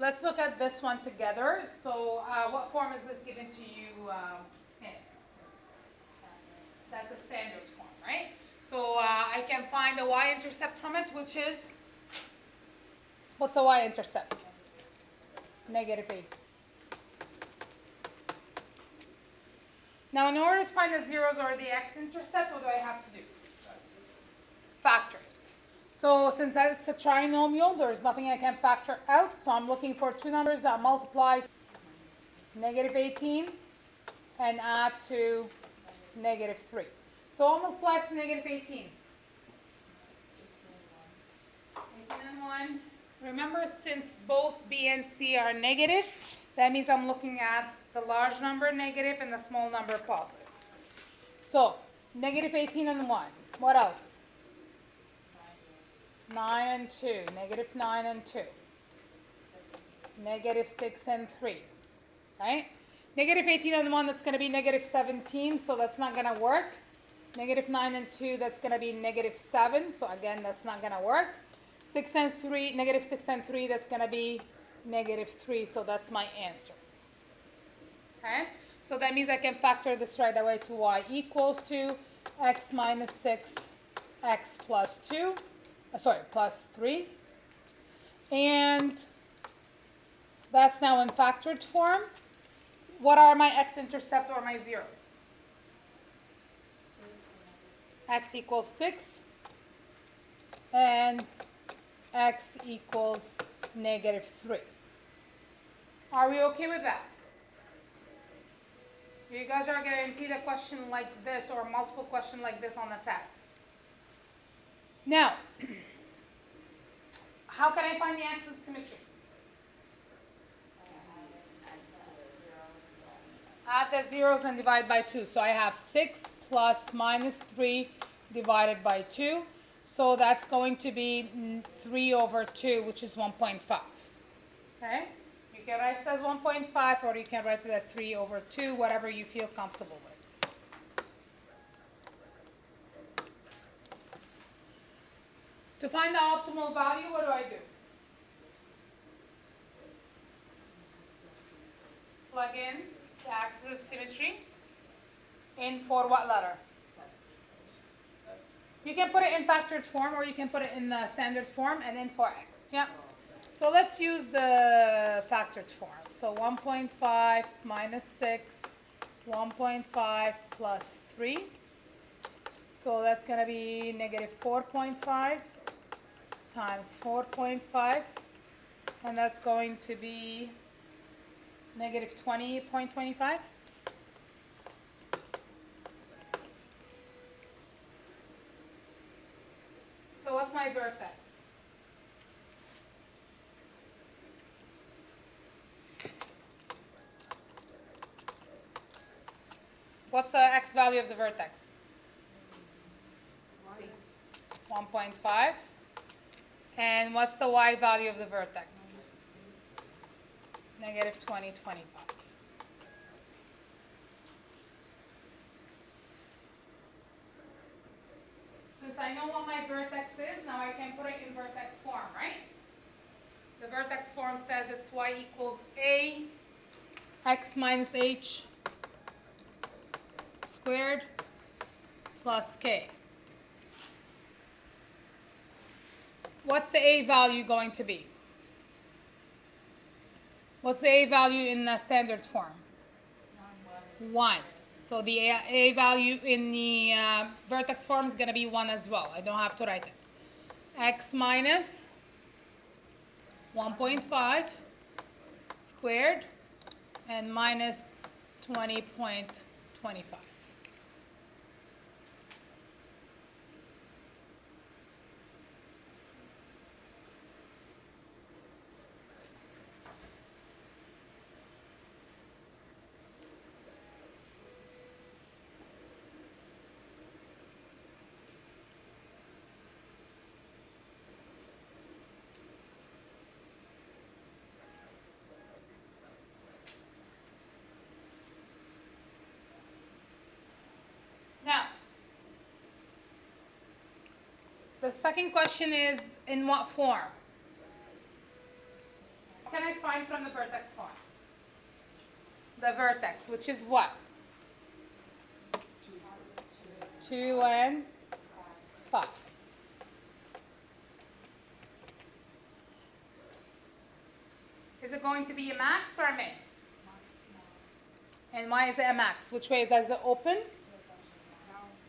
let's look at this one together. So what form is this given to you in? That's a standard form, right? So I can find the y-intercept from it, which is, what's the y-intercept? Negative 8. Now, in order to find the zeros or the x-intercept, what do I have to do? Factor it. So since it's a trinomial, there's nothing I can factor out. So I'm looking for two numbers that multiply negative 18 and add to negative 3. So what multiplies to negative 18? 18 and 1. Remember, since both b and c are negative, that means I'm looking at the large number negative and the small number positive. So negative 18 and 1. What else? 9 and 2. Negative 9 and 2. Negative 6 and 3. Right? Negative 18 and 1, that's going to be negative 17, so that's not going to work. Negative 9 and 2, that's going to be negative 7, so again, that's not going to work. 6 and 3, negative 6 and 3, that's going to be negative 3, so that's my answer. Okay? So that means I can factor this right away to y equals to x minus 6, x plus 2, plus 3. And that's now in factored form. What are my x-intercept or my zeros? X equals 6 and x equals negative 3. Are we okay with that? You guys are guaranteed a question like this or multiple question like this on the test. Now, how can I find the axis of symmetry? Add the zeros and divide by 2. So I have 6 plus minus 3 divided by 2. So that's going to be 3 over 2, which is 1.5. Okay? You can write it as 1.5 or you can write it as 3 over 2, whatever you feel comfortable with. To find the optimal value, what do I do? Plug in the axis of symmetry in for what letter? You can put it in factored form or you can put it in the standard form and in for x. Yeah. So let's use the factored form. So 1.5 minus 6, 1.5 plus 3. So that's going to be negative 4.5 times 4.5. And that's going to be negative 20.25. So what's my vertex? What's the x value of the vertex? 1.5. And what's the y value of the vertex? Negative 20.25. Since I know what my vertex is, now I can put it in vertex form, right? The vertex form says it's y equals a x minus h squared plus k. What's the a value going to be? What's the a value in the standard form? 1. So the a value in the vertex form is going to be 1 as well. I don't have to write it. X minus 1.5 squared and minus 20.25. Now, the second question is, in what form? How can I find from the vertex form? The vertex, which is what? 2 and 5. Is it going to be a max or a min? And why is it a max? Which way does it open?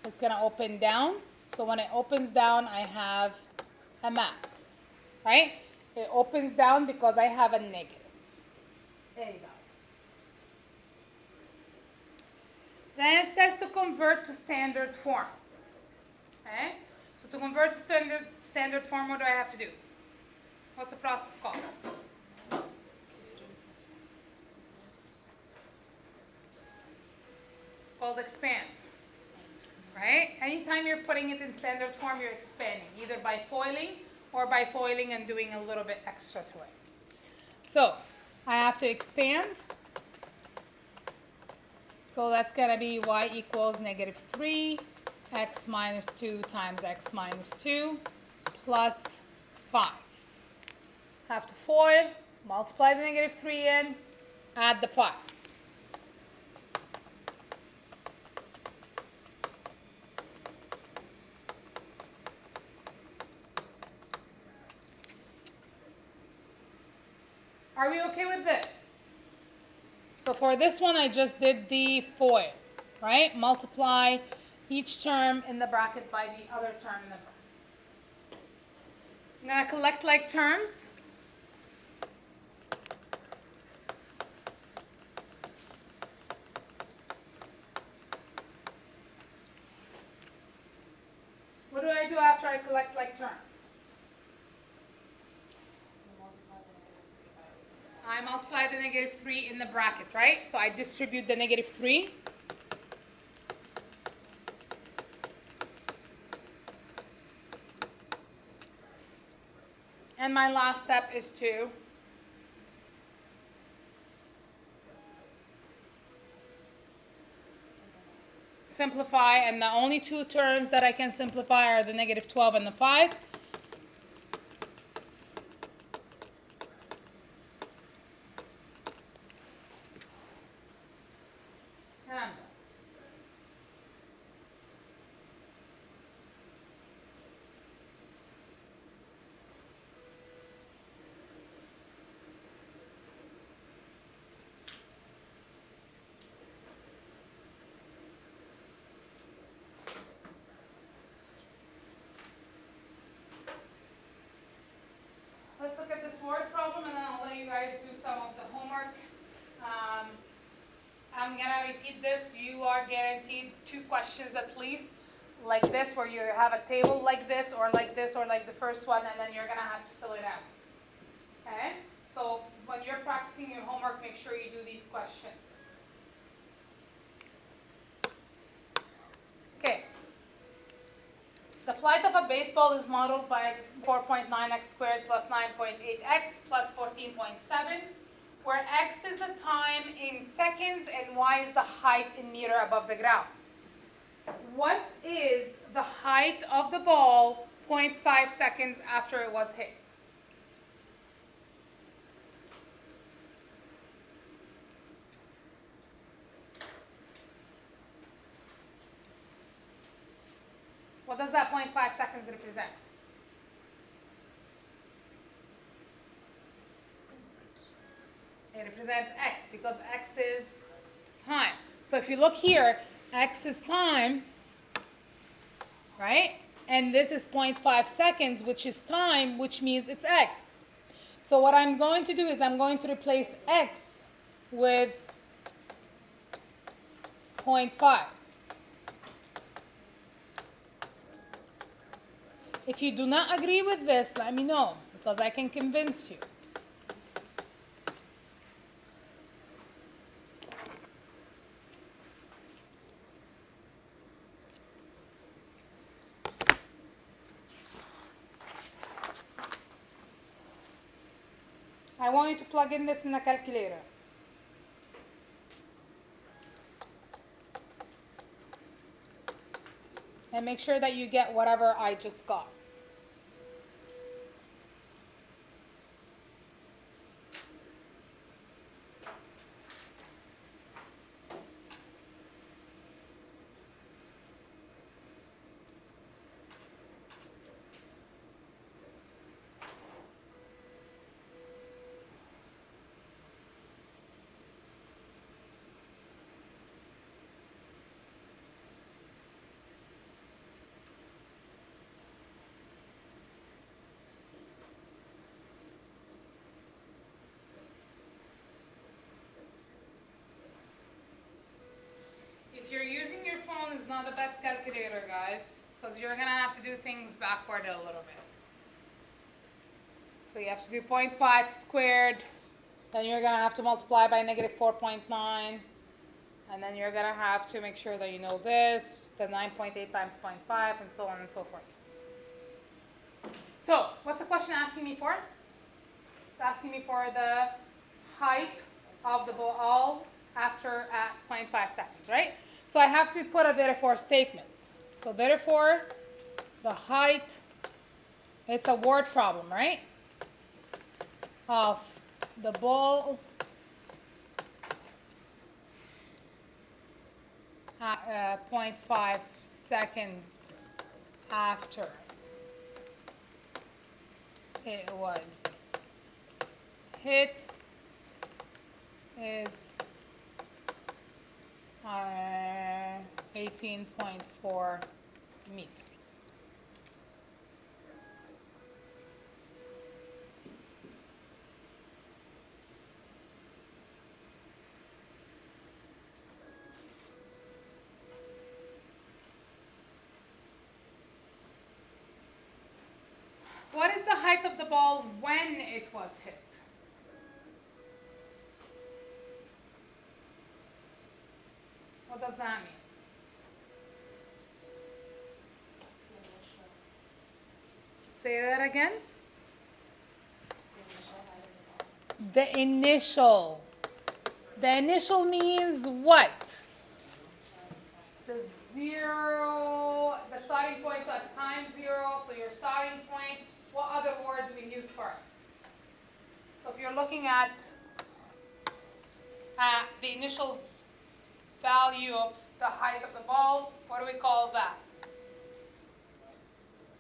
It's going to open down. So when it opens down, I have a max, right? It opens down because I have a negative. There you go. Then it says to convert to standard form. Okay? So to convert to standard form, what do I have to do? What's the process called? It's called expand. Right? Anytime you're putting it in standard form, you're expanding, either by foiling or by foiling and doing a little bit extra to it. So I have to expand. So that's going to be y equals negative 3, x minus 2 times x minus 2 plus 5. Have to FOIL, multiply the negative 3 in, add the 5. Are we okay with this? So for this one, I just did the FOIL, right? Multiply each term in the bracket by the other term in the bracket. I'm going to collect like terms. What do I do after I collect like terms? I multiply the negative 3 in the bracket, right? So I distribute the negative 3. And my last step is to simplify, and the only two terms that I can simplify are the negative 12 and the 5. And I'm done. Let's look at this word problem, and then I'll let you guys do some of the homework. I'm going to repeat this. You are guaranteed 2 questions at least, like this, where you have a table like this, or like the first one, and then you're going to have to fill it out. Okay? So when you're practicing your homework, make sure you do these questions. Okay. The flight of a baseball is modeled by 4.9x squared plus 9.8x plus 14.7, where x is the time in seconds and y is the height in meter above the ground. What is the height of the ball 0.5 seconds after it was hit? What does that 0.5 seconds represent? It represents x, because x is time. So if you look here, x is time, right? And this is 0.5 seconds, which is time, which means it's x. So what I'm going to do is I'm going to replace x with 0.5. If you do not agree with this, let me know, because I can convince you. I want you to plug in this in the calculator. And make sure that you get whatever I just got. not the best calculator, guys, because you're going to have to do things backward a little bit. So you have to do 0.5 squared, then you're going to have to multiply by negative 4.9, and then you're going to have to make sure that you know this, the 9.8 times 0.5, and so on and so forth. So, what's the question asking me for? It's asking me for the height of the ball after at 0.5 seconds, right? So I have to put a therefore statement. So therefore, the height, it's a word problem, right? Of the ball at 0.5 seconds after it was hit is 18.4 meters. What is the height of the ball when it was hit? What does that mean? Say that again. The initial. The initial means what? The zero, the starting point at time zero, so your starting point. What other word do we use for it? So if you're looking at the initial value of the height of the ball, what do we call that?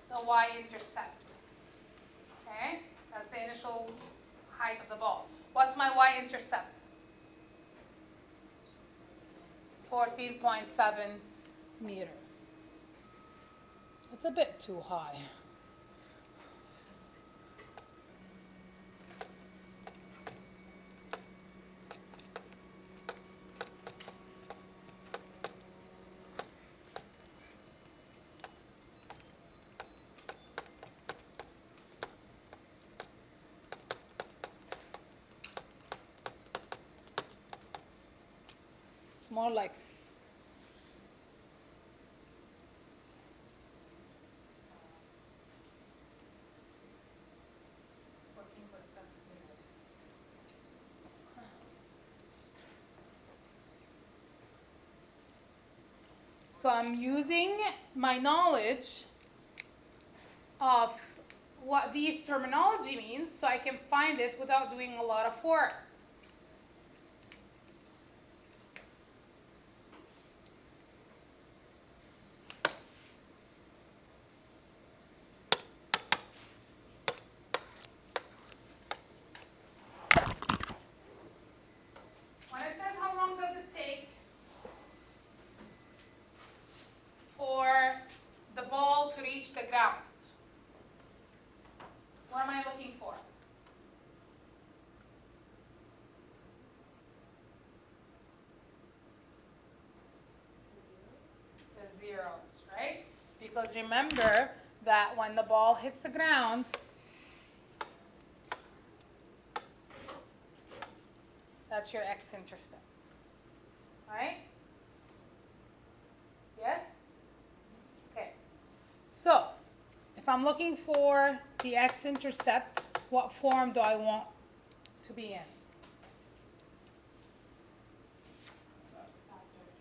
The y-intercept. Okay? That's the initial height of the ball. What's my y-intercept? 14.7 meters. It's a bit too high. More like so I'm using my knowledge of what these terminology means so I can find it without doing a lot of work. The ground. What am I looking for? The zeros, right? Because remember that when the ball hits the ground, that's your x-intercept, right? Yes? Okay. So, if I'm looking for the x-intercept, what form do I want to be in?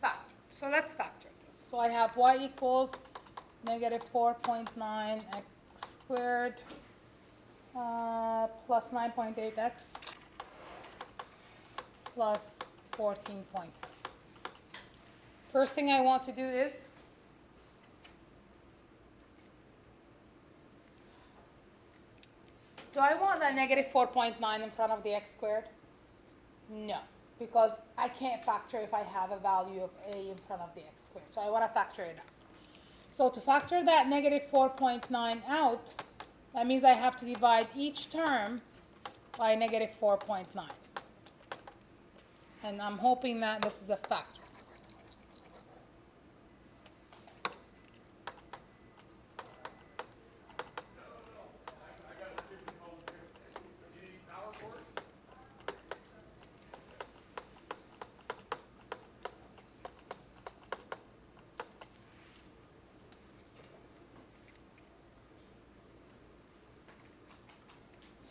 Factor. So let's factor this. So I have y equals negative 4.9 x squared plus 9.8x plus 14.7. First thing I want to do is do I want that negative 4.9 in front of the x squared? No, because I can't factor if I have a value of a in front of the x squared. So I want to factor it out. So to factor that negative 4.9 out, that means I have to divide each term by negative 4.9. And I'm hoping that this is a factor.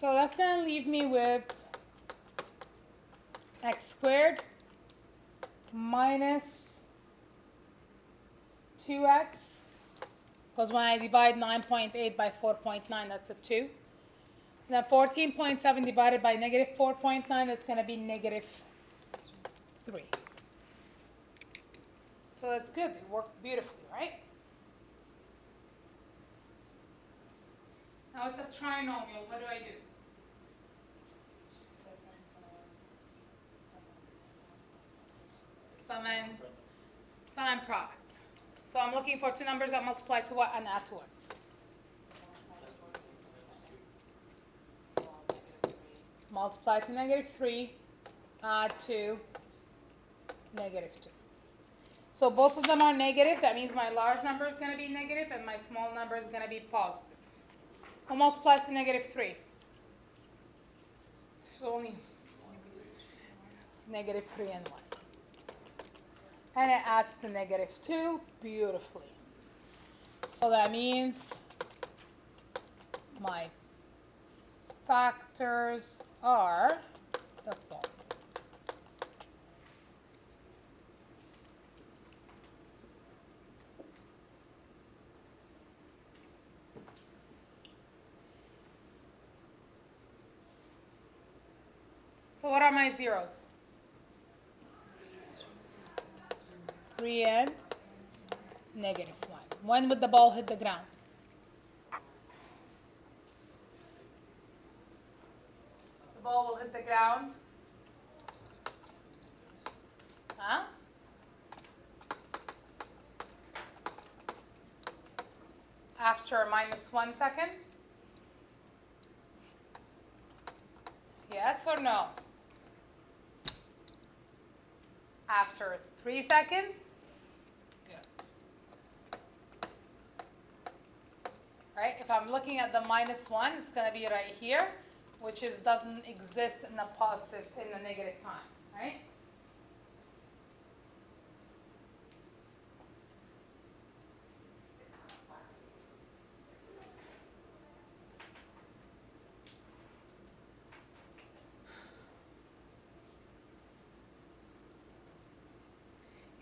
So that's going to leave me with x squared minus 2x, because when I divide 9.8 by 4.9, that's a 2. Then 14.7 divided by negative 4.9, that's going to be negative 3. So that's good. It worked beautifully, right? Now it's a trinomial. What do I do? Sum and product. So I'm looking for two numbers that multiply to what and add to what? Multiply to negative 3, add to negative 2. So both of them are negative. That means my large number is going to be negative and my small number is going to be positive. What multiplies to negative 3? So only negative 3 and 1. And it adds to negative 2 beautifully. So that means my factors are the following. So what are my zeros? 3 and negative 1. When would the ball hit the ground? The ball will hit the ground. Huh? After minus 1 second? Yes or no? After 3 seconds? Good. Right? If I'm looking at the minus 1, it's going to be right here, which doesn't exist in the positive, in the negative time, right?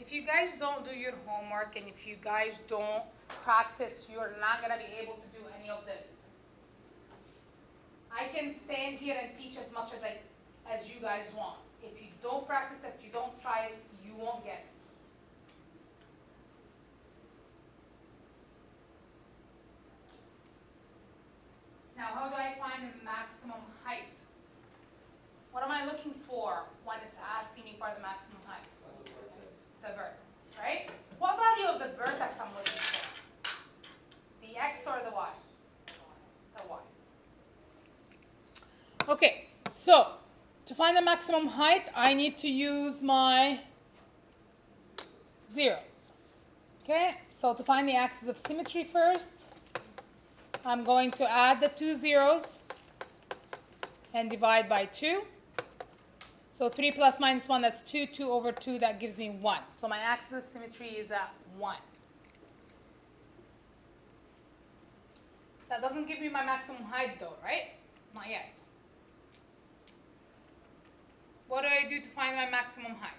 If you guys don't do your homework and if you guys don't practice, you're not going to be able to do any of this. I can stand here and teach as much as you guys want. If you don't practice, if you don't try it, you won't get it. Now, how do I find the maximum height? What am I looking for when it's asking me for the maximum height? The vertex, right? What value of the vertex I'm looking for? The x or the y? The y. Okay, so to find the maximum height, I need to use my zeros. Okay, so to find the axis of symmetry first, I'm going to add the two zeros and divide by 2. So 3 plus minus 1, that's 2. 2 over 2, that gives me 1. So my axis of symmetry is at 1. That doesn't give me my maximum height though, right? Not yet. What do I do to find my maximum height?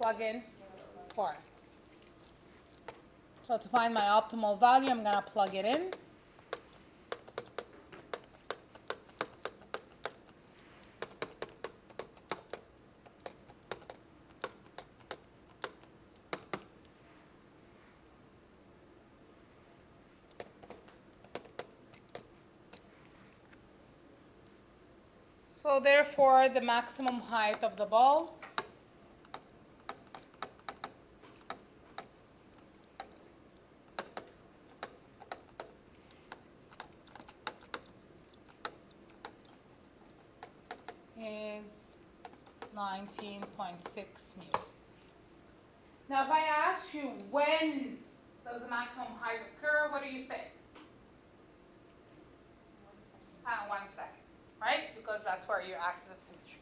Plug in 4x. So to find my optimal value, I'm going to plug it in. So therefore, the maximum height of the ball is 19.6 meters. Now, if I ask you when does the maximum height occur, what do you say? 1 second, right? Because that's where your axis of symmetry.